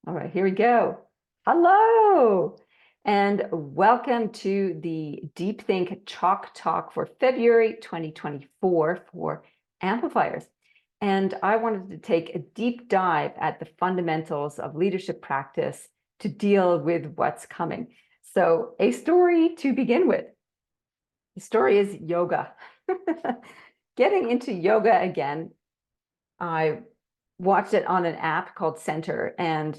All right, here we go. Hello, and welcome to the Deep Think Chalk Talk for February 2024 for amplifiers. And I wanted to take a deep dive at the fundamentals of leadership practice to deal with what's coming. So a story to begin with. The story is yoga. Getting into yoga again, I watched it on an app called Center, and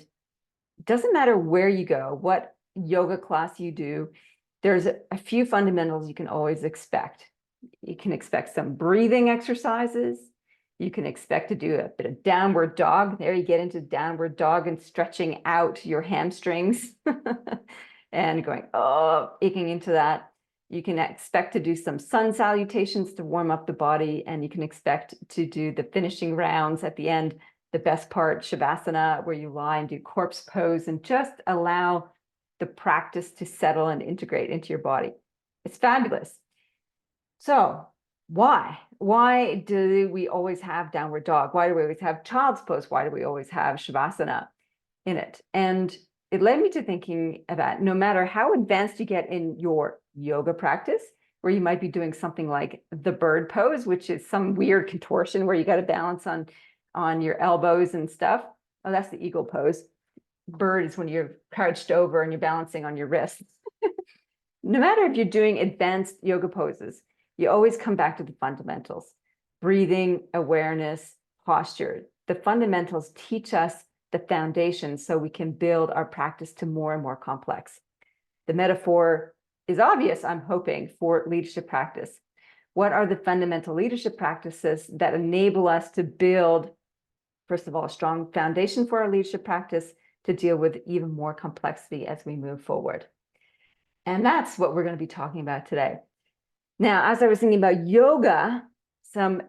it doesn't matter where you go, what yoga class you do, there's a few fundamentals you can always expect. You can expect some breathing exercises. You can expect to do a bit of downward dog. There you get into downward dog and stretching out your hamstrings and going, oh, aching into that. You can expect to do some sun salutations to warm up the body, and you can expect to do the finishing rounds at the end, the best part, Shavasana, where you lie and do corpse pose and just allow the practice to settle and integrate into your body. It's fabulous. So why? Why do we always have downward dog? Why do we always have child's pose? Why do we always have Shavasana in it? And it led me to thinking about no matter how advanced you get in your yoga practice, where you might be doing something like the bird pose, which is some weird contortion where you got to balance on your elbows and stuff. Oh, that's the eagle pose. Bird is when you're crouched over and you're balancing on your wrists. No matter if you're doing advanced yoga poses, you always come back to the fundamentals: breathing, awareness, posture. The fundamentals teach us the foundation so we can build our practice to more and more complex. The metaphor is obvious, I'm hoping, for leadership practice. What are the fundamental leadership practices that enable us to build, first of all, a strong foundation for our leadership practice to deal with even more complexity as we move forward? And that's what we're going to be talking about today. Now, as I was thinking about yoga,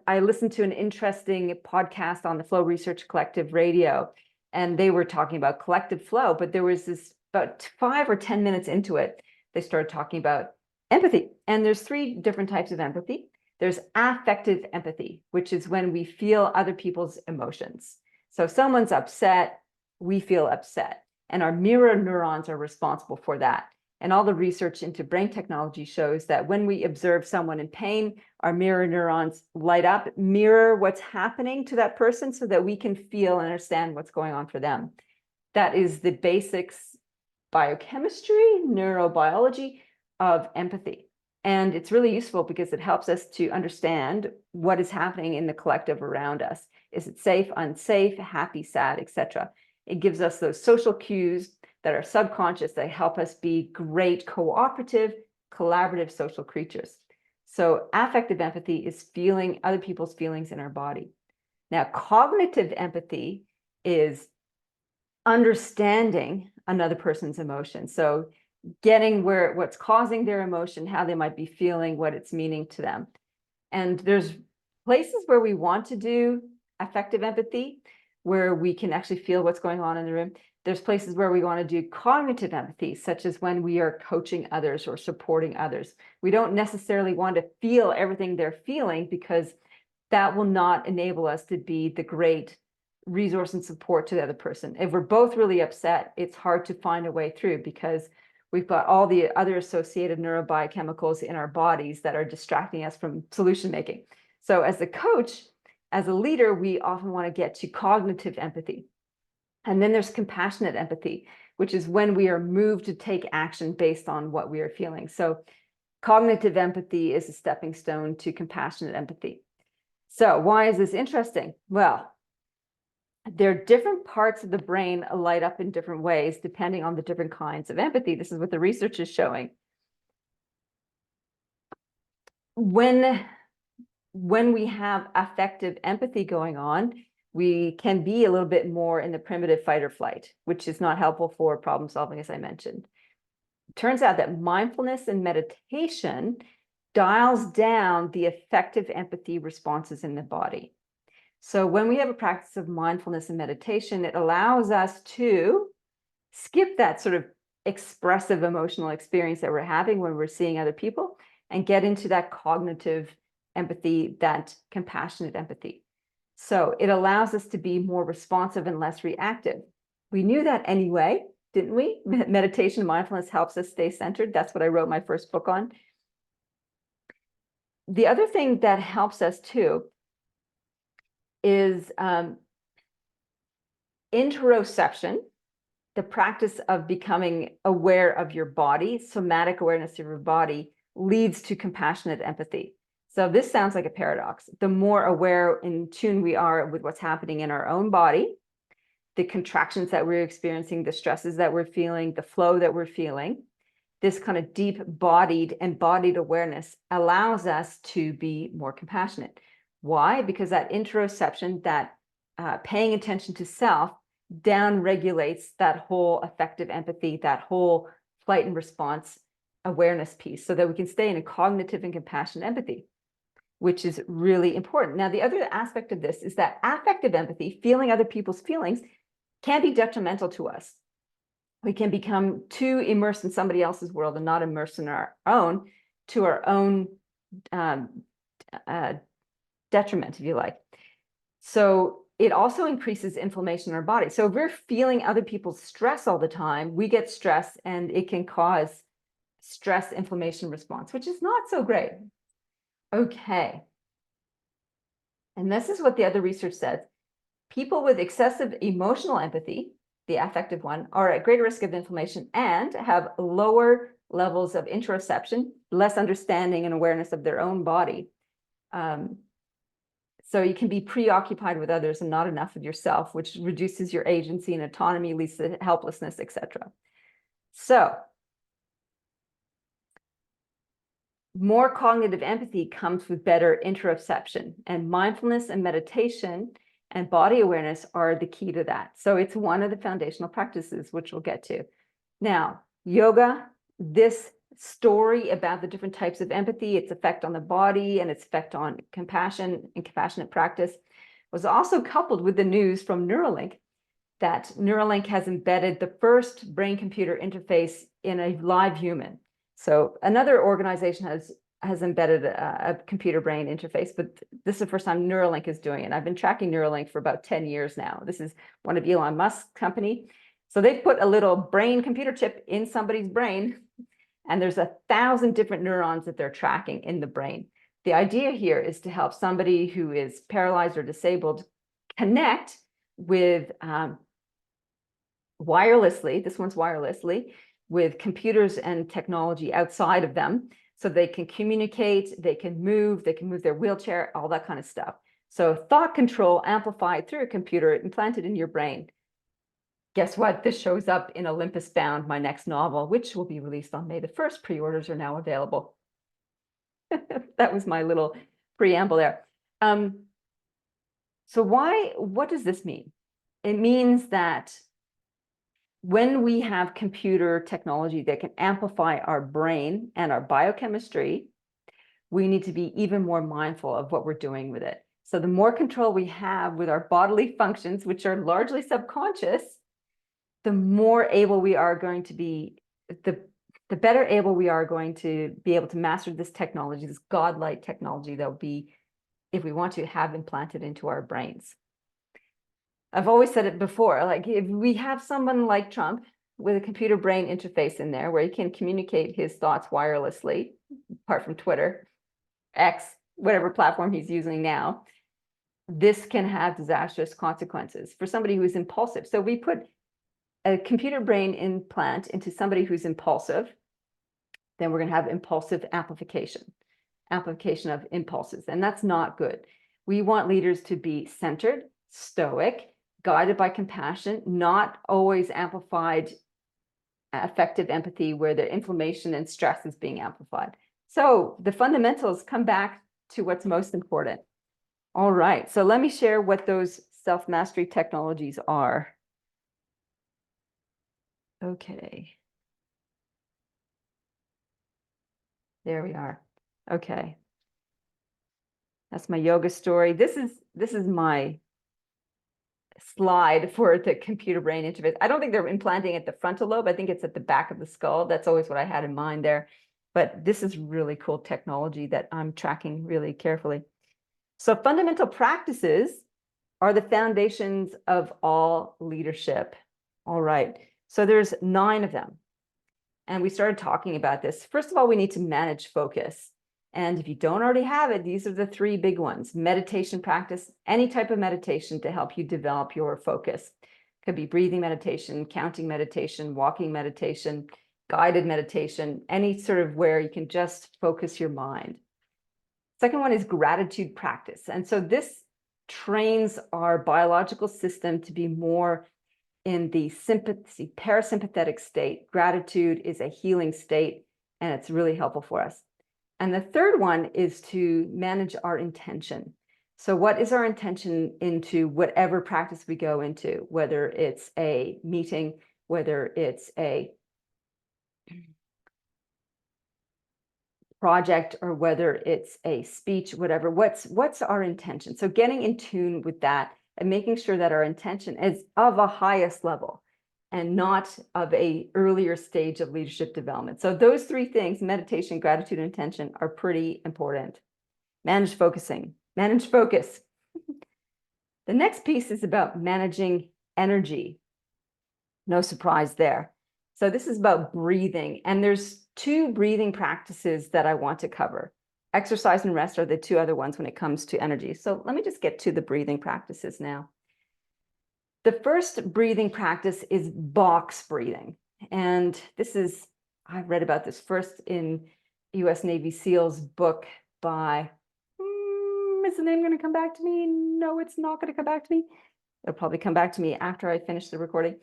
I listened to an interesting podcast on the Flow Research Collective radio, and they were talking about collective flow, but there was this, about 5 or 10 minutes into it, they started talking about empathy. And there's 3 different types of empathy. There's affective empathy, which is when we feel other people's emotions. So if someone's upset, we feel upset, and our mirror neurons are responsible for that. And all the research into brain technology shows that when we observe someone in pain, our mirror neurons light up, mirror what's happening to that person so that we can feel and understand what's going on for them. That is the basics biochemistry, neurobiology of empathy. And it's really useful because it helps us to understand what is happening in the collective around us. Is it safe, unsafe, happy, sad, etc.? It gives us those social cues that are subconscious that help us be great cooperative, collaborative social creatures. So affective empathy is feeling other people's feelings in our body. Now, cognitive empathy is understanding another person's emotion. So getting what's causing their emotion, how they might be feeling, what it's meaning to them. And there's places where we want to do affective empathy, where we can actually feel what's going on in the room. There's places where we want to do cognitive empathy, such as when we are coaching others or supporting others. We don't necessarily want to feel everything they're feeling, because that will not enable us to be the great resource and support to the other person. If we're both really upset, it's hard to find a way through, because we've got all the other associated neurobiochemicals in our bodies that are distracting us from solution making. So as a coach, as a leader, we often want to get to cognitive empathy. And then there's compassionate empathy, which is when we are moved to take action based on what we are feeling. So cognitive empathy is a stepping stone to compassionate empathy. So why is this interesting? Well, there are different parts of the brain light up in different ways depending on the different kinds of empathy. This is what the research is showing. When we have affective empathy going on, we can be a little bit more in the primitive fight or flight, which is not helpful for problem solving, as I mentioned. It turns out that mindfulness and meditation dials down the affective empathy responses in the body. So when we have a practice of mindfulness and meditation, it allows us to skip that sort of expressive emotional experience that we're having when we're seeing other people and get into that cognitive empathy, that compassionate empathy. So it allows us to be more responsive and less reactive. We knew that anyway, didn't we? Meditation, mindfulness helps us stay centered. That's what I wrote my first book on. The other thing that helps us too is interoception, the practice of becoming aware of your body. Somatic awareness of your body leads to compassionate empathy. So this sounds like a paradox. The more aware, in tune we are with what's happening in our own body, the contractions that we're experiencing, the stresses that we're feeling, the flow that we're feeling, this kind of deep bodied, embodied awareness allows us to be more compassionate. Why? Because that interoception, that paying attention to self, down regulates that whole effective empathy, that whole flight and response awareness piece, so that we can stay in a cognitive and compassionate empathy, which is really important. Now, the other aspect of this is that affective empathy, feeling other people's feelings, can be detrimental to us. We can become too immersed in somebody else's world and not immersed in our own, to our own detriment, if you like. So it also increases inflammation in our body. So if we're feeling other people's stress all the time, we get stress, and it can cause stress inflammation response, which is not so great. Okay. And this is what the other research says. People with excessive emotional empathy, the affective one, are at greater risk of inflammation and have lower levels of interoception, less understanding and awareness of their own body. So you can be preoccupied with others and not enough of yourself, which reduces your agency and autonomy, leads to helplessness, etc. So more cognitive empathy comes with better interoception, and mindfulness and meditation and body awareness are the key to that. So it's one of the foundational practices, which we'll get to. Now, yoga, this story about the different types of empathy, its effect on the body and its effect on compassion and compassionate practice, was also coupled with the news from Neuralink that Neuralink has embedded the first brain-computer interface in a live human. So another organization has embedded a computer brain interface, but this is the first time Neuralink is doing it. I've been tracking Neuralink for about 10 years now. This is one of Elon Musk's company. So they put a little brain computer chip in somebody's brain, and there's 1,000 different neurons that they're tracking in the brain. The idea here is to help somebody who is paralyzed or disabled connect with wirelessly, this one's wirelessly, with computers and technology outside of them, so they can communicate, they can move their wheelchair, all that kind of stuff. So thought control amplified through a computer implanted in your brain. Guess what? This shows up in Olympus Bound, my next novel, which will be released on May the 1st. Pre-orders are now available. That was my little preamble there. So what does this mean? It means that when we have computer technology that can amplify our brain and our biochemistry, we need to be even more mindful of what we're doing with it. So the more control we have with our bodily functions, which are largely subconscious, the more able we are going to be, the better able we are going to be able to master this technology, this godlike technology that will be, if we want to, have implanted into our brains. I've always said it before, like if we have someone like Trump with a computer brain interface in there where he can communicate his thoughts wirelessly, apart from Twitter, X, whatever platform he's using now, this can have disastrous consequences for somebody who is impulsive. So we put a computer brain implant into somebody who's impulsive, then we're going to have impulsive amplification of impulses, and that's not good. We want leaders to be centered, stoic, guided by compassion, not always amplified effective empathy where the inflammation and stress is being amplified. So the fundamentals come back to what's most important. All right, so let me share what those self-mastery technologies are. Okay. There we are. Okay. That's my yoga story. This is my slide for the computer brain interface. I don't think they're implanting at the frontal lobe. I think it's at the back of the skull. That's always what I had in mind there. But this is really cool technology that I'm tracking really carefully. So fundamental practices are the foundations of all leadership. All right. So there's 9 of them. And we started talking about this. First of all, we need to manage focus. And if you don't already have it, these are the 3 big ones. Meditation practice, any type of meditation to help you develop your focus. Could be breathing meditation, counting meditation, walking meditation, guided meditation, any sort of where you can just focus your mind. Second one is gratitude practice. And so this trains our biological system to be more in the parasympathetic state. Gratitude is a healing state, and it's really helpful for us. And the third one is to manage our intention. So what is our intention into whatever practice we go into, whether it's a meeting, whether it's a project, or whether it's a speech, whatever, what's our intention? So getting in tune with that and making sure that our intention is of a highest level and not of a earlier stage of leadership development. So those 3 things, meditation, gratitude, and intention, are pretty important. Manage focus. The next piece is about managing energy. No surprise there. So this is about breathing, and there's 2 breathing practices that I want to cover. Exercise and rest are the 2 other ones when it comes to energy. So let me just get to the breathing practices now. The first breathing practice is box breathing. And this is, I read about this first in US Navy SEALs book by, is the name going to come back to me? No, it's not going to come back to me. It'll probably come back to me after I finish the recording.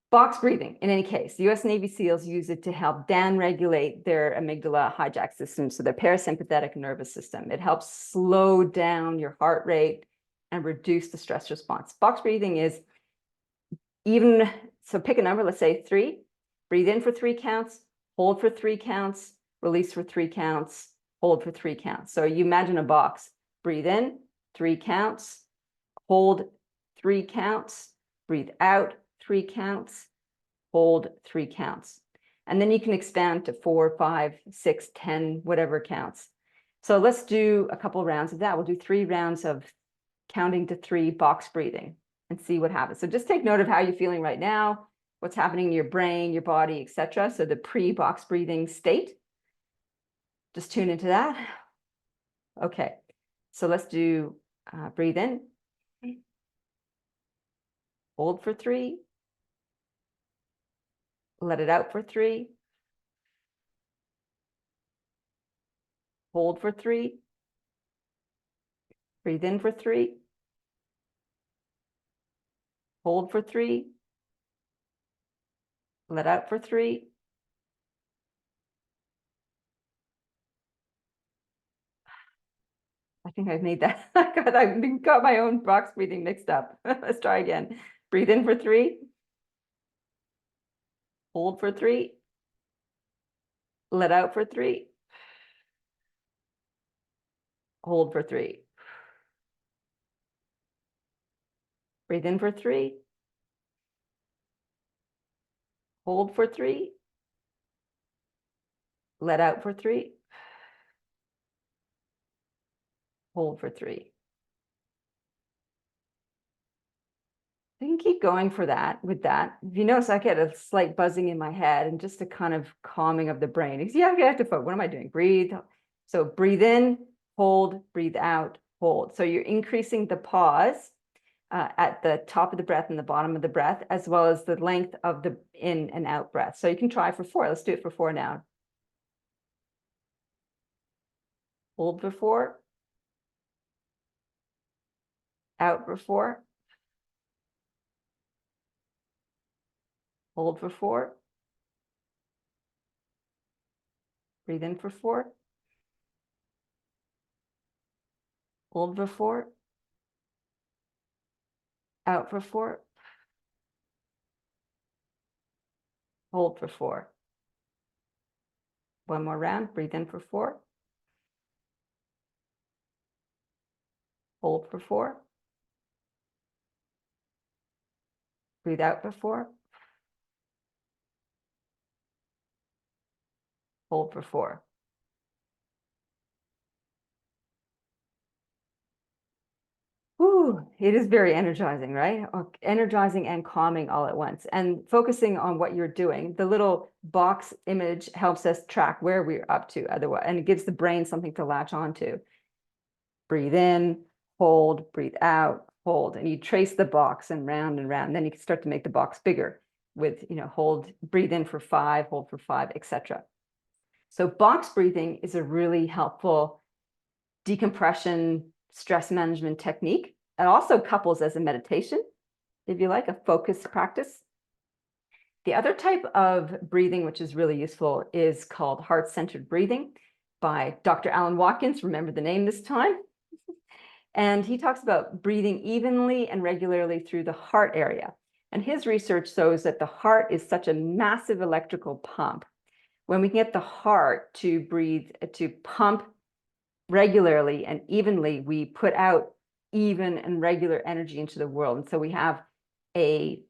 Box breathing, in any case, the US Navy SEALs use it to help downregulate their amygdala hijack system, so their parasympathetic nervous system. It helps slow down your heart rate and reduce the stress response. Box breathing is so pick a number, let's say 3, breathe in for 3 counts, hold for 3 counts, release for 3 counts, hold for 3 counts. So you imagine a box, breathe in, 3 counts, hold 3 counts, breathe out, 3 counts, hold 3 counts. And then you can expand to 4, 5, 6, 10, whatever counts. So let's do a couple of rounds of that. We'll do 3 rounds of counting to 3 box breathing and see what happens. So just take note of how you're feeling right now, what's happening in your brain, your body, etc. So the pre-box breathing state. Just tune into that. Okay, so let's do breathe in, hold for 3, let it out for 3, hold for 3, breathe in for 3, hold for 3, let out for 3. I think I've made that. I've got my own box breathing mixed up. Let's try again. Breathe in for 3, hold for 3, let out for 3, hold for 3. Breathe in for 3, hold for 3, let out for 3, hold for 3. You can keep going for that with that. If you notice, I get a slight buzzing in my head and just a kind of calming of the brain. Because yeah, you have to focus. What am I doing? Breathe. So breathe in, hold, breathe out, hold. So you're increasing the pause at the top of the breath and the bottom of the breath, as well as the length of the in and out breath. So you can try for 4. Let's do it for 4 now. Hold for 4. Out for 4. Hold for 4. Breathe in for 4. Hold for 4. Out for 4. Hold for 4. One more round. Breathe in for 4. Hold for 4. Breathe out for 4. Hold for 4. Ooh, it is very energizing, right? Energizing and calming all at once. And focusing on what you're doing. The little box image helps us track where we're up to otherwise, and it gives the brain something to latch onto. Breathe in, hold, breathe out, hold. And you trace the box and round and round. Then you can start to make the box bigger with, hold, breathe in for 5, hold for 5, etc. So box breathing is a really helpful decompression, stress management technique. It also couples as a meditation, if you like, a focused practice. The other type of breathing, which is really useful, is called heart-centered breathing by Dr. Alan Watkins. Remember the name this time. And he talks about breathing evenly and regularly through the heart area. And his research shows that the heart is such a massive electrical pump. When we can get the heart to breathe, to pump regularly and evenly, we put out even and regular energy into the world. And so we have a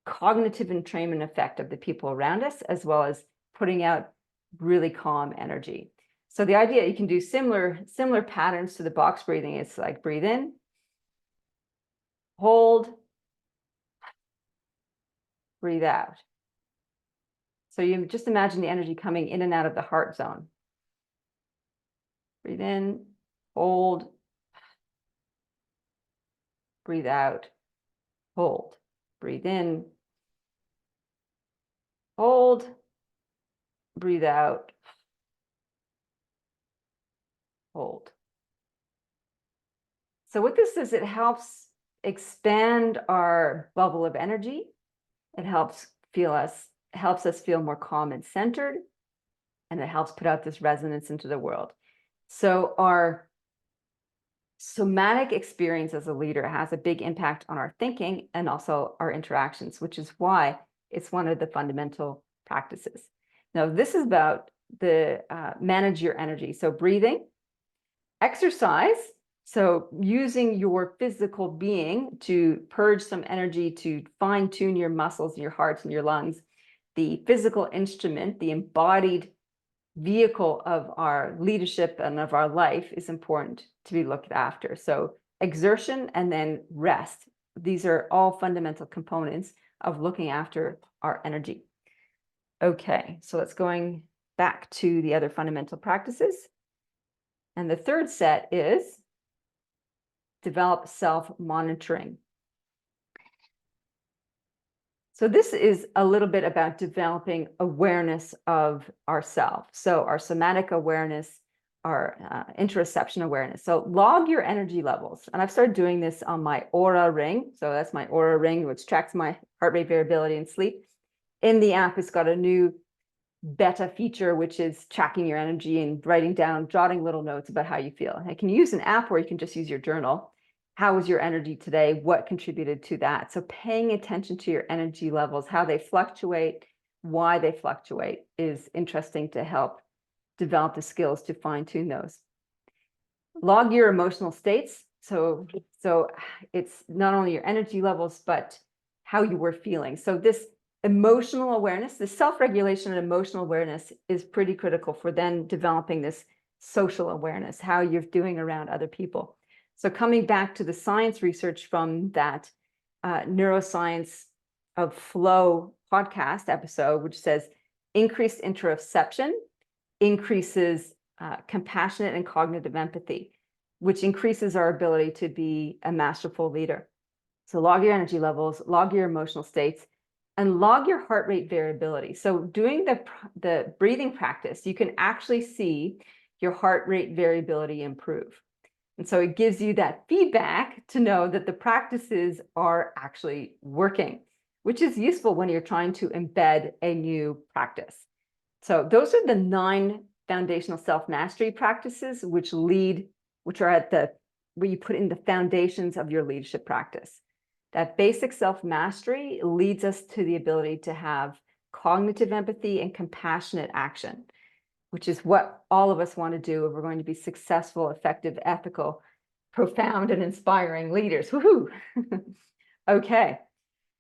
cognitive entrainment effect of the people around us, as well as putting out really calm energy. So the idea, you can do similar patterns to the box breathing. It's like breathe in, hold, breathe out. So you just imagine the energy coming in and out of the heart zone. Breathe in, hold, breathe out, hold. Breathe in, hold, breathe out, hold. So what this is, it helps expand our bubble of energy. It helps us feel more calm and centered, and it helps put out this resonance into the world. So our somatic experience as a leader has a big impact on our thinking and also our interactions, which is why it's one of the fundamental practices. Now, this is about the manage your energy. So breathing, exercise, so using your physical being to purge some energy, to fine tune your muscles, your heart and your lungs. The physical instrument, the embodied vehicle of our leadership and of our life is important to be looked after. So exertion and then rest. These are all fundamental components of looking after our energy. Okay, so let's going back to the other fundamental practices. And the third set is develop self-monitoring. So this is a little bit about developing awareness of ourselves. So our somatic awareness, our interoception awareness. So log your energy levels. And I've started doing this on my Aura ring. So that's my Aura ring, which tracks my heart rate variability and sleep. In the app, it's got a new beta feature, which is tracking your energy and writing down, jotting little notes about how you feel. I can use an app, or you can just use your journal. How was your energy today? What contributed to that? So paying attention to your energy levels, how they fluctuate, why they fluctuate is interesting to help develop the skills to fine tune those. Log your emotional states. So it's not only your energy levels, but how you were feeling. So this emotional awareness, the self-regulation and emotional awareness is pretty critical for then developing this social awareness, how you're doing around other people. So coming back to the science research from that Neuroscience of Flow podcast episode, which says increased interoception increases compassionate and cognitive empathy, which increases our ability to be a masterful leader. So log your energy levels, log your emotional states, and log your heart rate variability. So doing the breathing practice, you can actually see your heart rate variability improve. And so it gives you that feedback to know that the practices are actually working, which is useful when you're trying to embed a new practice. So those are the 9 foundational self-mastery practices, which are at where you put in the foundations of your leadership practice. That basic self-mastery leads us to the ability to have cognitive empathy and compassionate action, which is what all of us want to do if we're going to be successful, effective, ethical, profound, and inspiring leaders. Woohoo! Okay,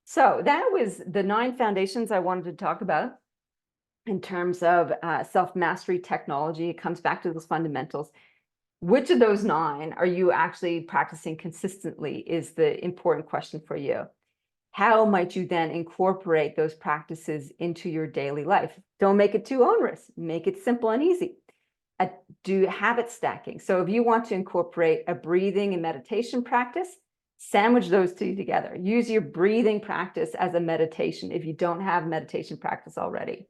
so that was the 9 foundations I wanted to talk about in terms of self-mastery technology. It comes back to those fundamentals. Which of those 9 are you actually practicing consistently is the important question for you. How might you then incorporate those practices into your daily life? Don't make it too onerous. Make it simple and easy. Do habit stacking. So if you want to incorporate a breathing and meditation practice, sandwich those 2 together. Use your breathing practice as a meditation if you don't have meditation practice already.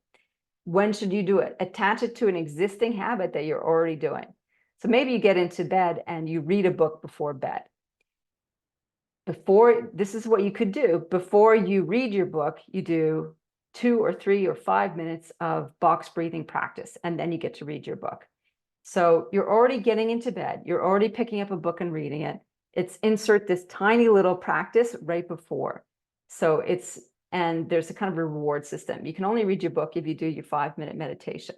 When should you do it? Attach it to an existing habit that you're already doing. So maybe you get into bed and you read a book before bed. This is what you could do. Before you read your book, you do 2 or 3 or 5 minutes of box breathing practice, and then you get to read your book. So you're already getting into bed. You're already picking up a book and reading it. It's insert this tiny little practice right before. So and there's a kind of reward system. You can only read your book if you do your 5-minute meditation.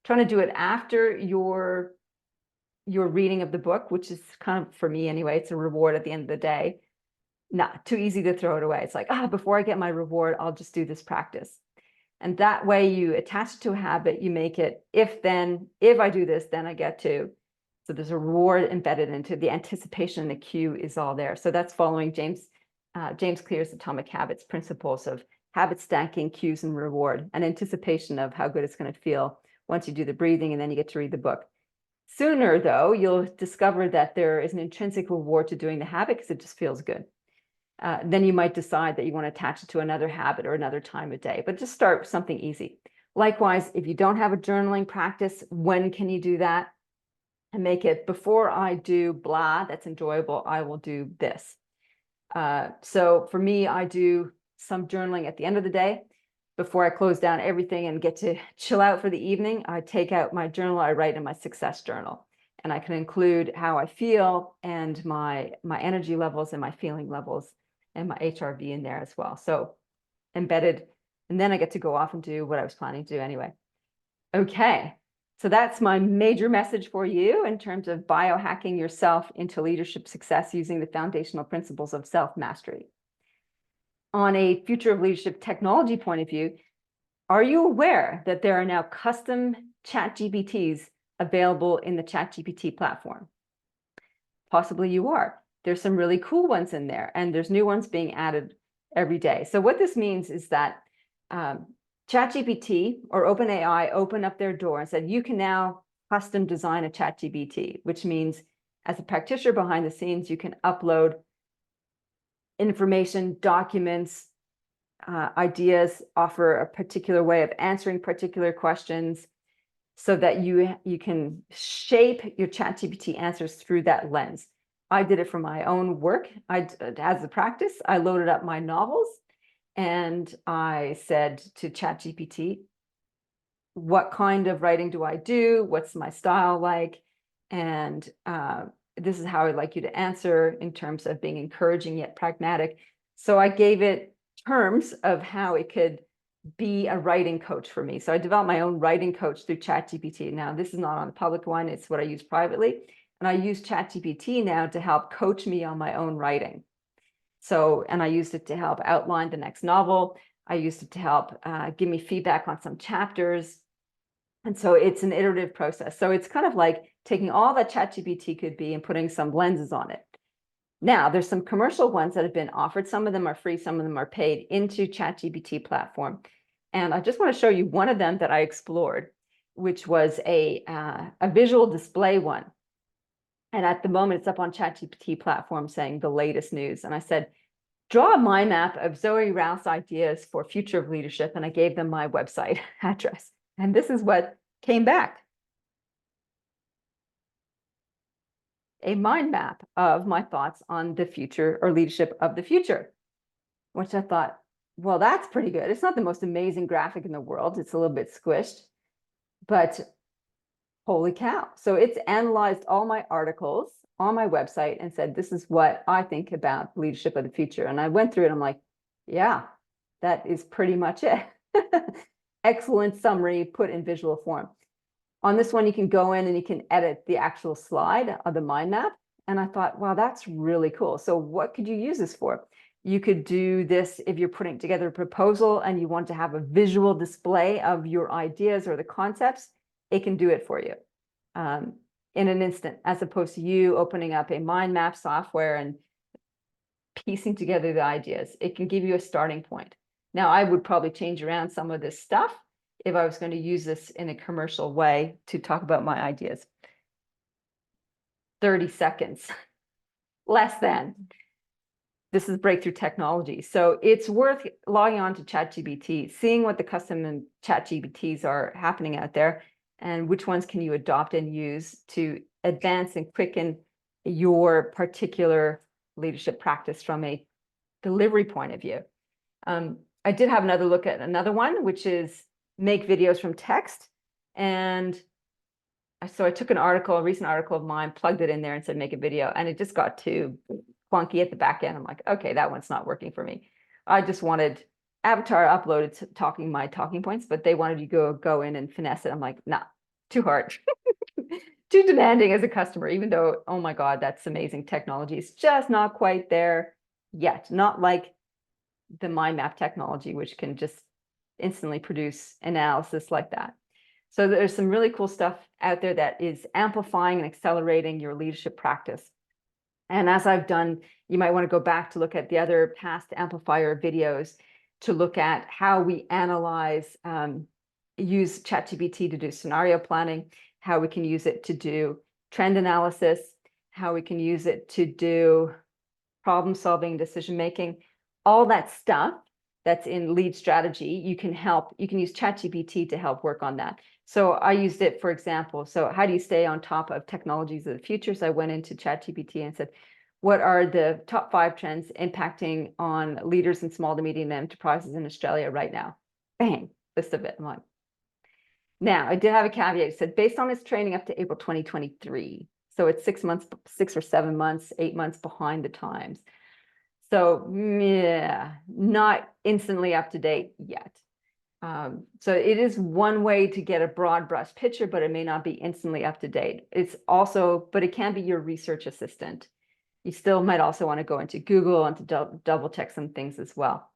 Trying to do it after your reading of the book, which is kind of, for me anyway, it's a reward at the end of the day. Not too easy to throw it away. It's like, before I get my reward, I'll just do this practice. And that way you attach it to a habit, you make it, if I do this, then I get to. So there's a reward embedded into the anticipation, and the cue is all there. So that's following James Clear's Atomic Habits principles of habit stacking, cues, and reward, and anticipation of how good it's going to feel once you do the breathing and then you get to read the book. Sooner, though, you'll discover that there is an intrinsic reward to doing the habit because it just feels good. Then you might decide that you want to attach it to another habit or another time of day, but just start with something easy. Likewise, if you don't have a journaling practice, when can you do that? And make it, before I do blah, that's enjoyable, I will do this. So for me, I do some journaling at the end of the day. Before I close down everything and get to chill out for the evening, I take out my journal, I write in my success journal. And I can include how I feel and my energy levels and my feeling levels and my HRV in there as well. So embedded, and then I get to go off and do what I was planning to do anyway. Okay, so that's my major message for you in terms of biohacking yourself into leadership success using the foundational principles of self-mastery. On a future of leadership technology point of view, are you aware that there are now custom chat GPTs available in the ChatGPT platform? Possibly you are. There's some really cool ones in there, and there's new ones being added every day. So what this means is that ChatGPT or OpenAI opened up their door and said, you can now custom design a ChatGPT, which means as a practitioner behind the scenes, you can upload information, documents, ideas, offer a particular way of answering particular questions so that you can shape your ChatGPT answers through that lens. I did it for my own work. As a practice, I loaded up my novels and I said to ChatGPT, what kind of writing do I do? What's my style like? And this is how I'd like you to answer in terms of being encouraging yet pragmatic. So I gave it terms of how it could be a writing coach for me. So I developed my own writing coach through ChatGPT. Now, this is not on the public one. It's what I use privately. And I use ChatGPT now to help coach me on my own writing. So, and I used it to help outline the next novel. I used it to help give me feedback on some chapters. And so it's an iterative process. So it's kind of like taking all that ChatGPT could be and putting some lenses on it. Now, there's some commercial ones that have been offered. Some of them are free, some of them are paid into ChatGPT platform. And I just want to show you one of them that I explored, which was a visual display one. And at the moment, it's up on ChatGPT platform saying the latest news. And I said, draw a mind map of Zoe Rouse ideas for future of leadership. And I gave them my website address. And this is what came back. A mind map of my thoughts on the future or leadership of the future, which I thought, well, that's pretty good. It's not the most amazing graphic in the world. It's a little bit squished, but holy cow. So it's analyzed all my articles on my website and said, this is what I think about leadership of the future. And I went through it. I'm like, yeah, that is pretty much it. Excellent summary put in visual form. On this one, you can go in and you can edit the actual slide of the mind map. And I thought, wow, that's really cool. So what could you use this for? You could do this if you're putting together a proposal and you want to have a visual display of your ideas or the concepts. It can do it for you. in an instant, as opposed to you opening up a mind map software and piecing together the ideas. It can give you a starting point. Now, I would probably change around some of this stuff if I was going to use this in a commercial way to talk about my ideas. 30 seconds, less than. This is breakthrough technology. So it's worth logging on to ChatGPT, seeing what the custom ChatGPTs are happening out there, and which ones can you adopt and use to advance and quicken your particular leadership practice from a delivery point of view. I did have another look at another one, which is make videos from text. And so I took an article, a recent article of mine, plugged it in there and said, make a video. And it just got too clunky at the back end. I'm like, okay, that one's not working for me. I just wanted avatar uploaded to talking my talking points, but they wanted you to go in and finesse it. I'm like, nah, too hard. Too demanding as a customer, even though, oh my God, that's amazing technology. It's just not quite there yet. Not like the mind map technology, which can just instantly produce analysis like that. So there's some really cool stuff out there that is amplifying and accelerating your leadership practice. And as I've done, you might want to go back to look at the other past amplifier videos to look at how we analyze, use ChatGPT to do scenario planning, how we can use it to do trend analysis, how we can use it to do problem solving, decision making, all that stuff that's in lead strategy. You can use ChatGPT to help work on that. So I used it, for example. So how do you stay on top of technologies of the future? So I went into ChatGPT and said, what are the top 5 trends impacting on leaders in small to medium enterprises in Australia right now? Bang, list of it. I'm like, now I did have a caveat. It said based on its training up to April 2023. So it's 6 months, 6 or 7 months, 8 months behind the times. So yeah, not instantly up to date yet. So it is one way to get a broad brush picture, but it may not be instantly up to date. It's also, but it can be your research assistant. You still might also want to go into Google and to double check some things as well.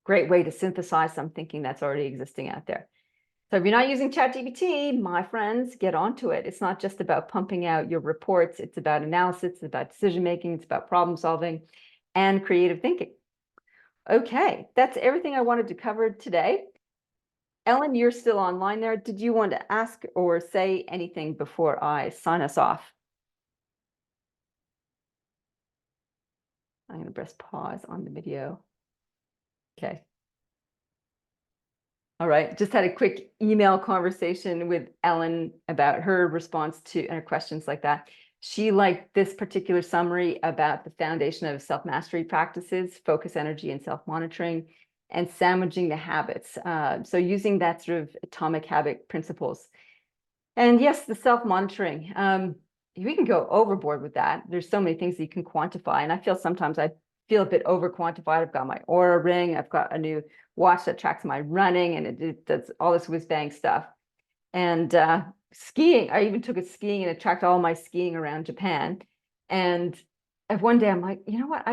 Great way to synthesize some thinking that's already existing out there. So if you're not using ChatGPT, my friends, get onto it. It's not just about pumping out your reports. It's about analysis, it's about decision making, it's about problem solving and creative thinking. Okay, that's everything I wanted to cover today. Ellen, you're still online there. Did you want to ask or say anything before I sign us off? I'm going to press pause on the video. Okay. All right, just had a quick email conversation with Ellen about her response to her questions like that. She liked this particular summary about the foundation of self-mastery practices, focus, energy, and self-monitoring, and sandwiching the habits. So using that sort of atomic habit principles. And yes, the self-monitoring. We can go overboard with that. There's so many things that you can quantify. And I feel sometimes I feel a bit over-quantified. I've got my Aura ring. I've got a new watch that tracks my running, and it does all this whiz-bang stuff. And skiing, I even took it skiing, and it tracked all my skiing around Japan. And one day I'm like, you know what?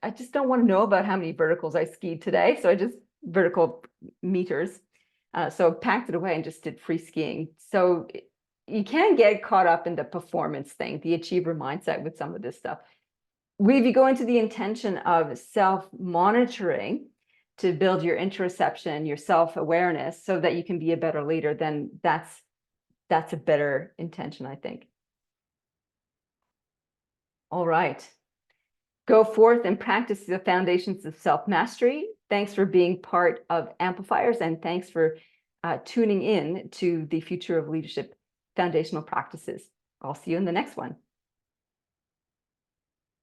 I just don't want to know about how many verticals I skied today. So I just vertical meters. So I packed it away and just did free skiing. So you can get caught up in the performance thing, the achiever mindset with some of this stuff. If you go into the intention of self-monitoring to build your interoception, your self-awareness, so that you can be a better leader, then that's a better intention, I think. All right. Go forth and practice the foundations of self-mastery. Thanks for being part of Amplifiers, and thanks for tuning in to the Future of Leadership Foundational Practices. I'll see you in the next one.